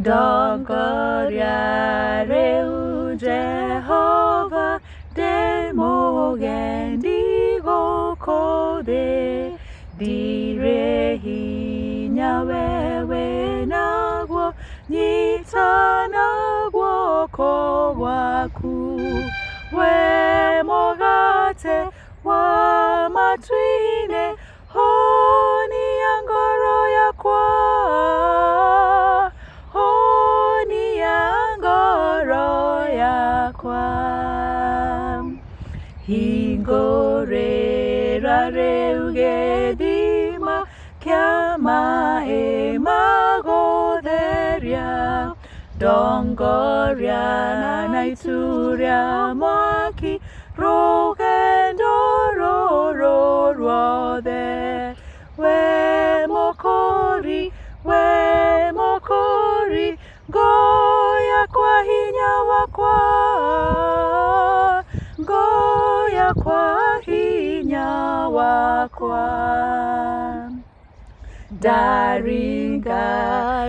Dongoria reu Jehovah de mogendigo kode direhinya wewe nagwo nyita nagwo ko waku we mogate wa matwine honi angoro yakwa honi angoro yakwa hingorera reugedima kiama emagotheria dongoria na naituria mwaki rugendo rorothe we mokori goya kwa hinya wakwa goya kwa hinya wakwa daringa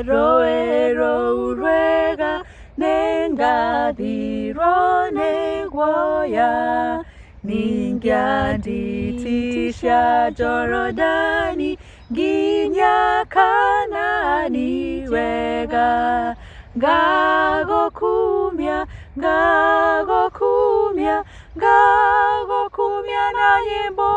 roero urwega nengathiro negwoya ningianditisha Jorodani nginya Kanani wega ngagokumya na nyimbo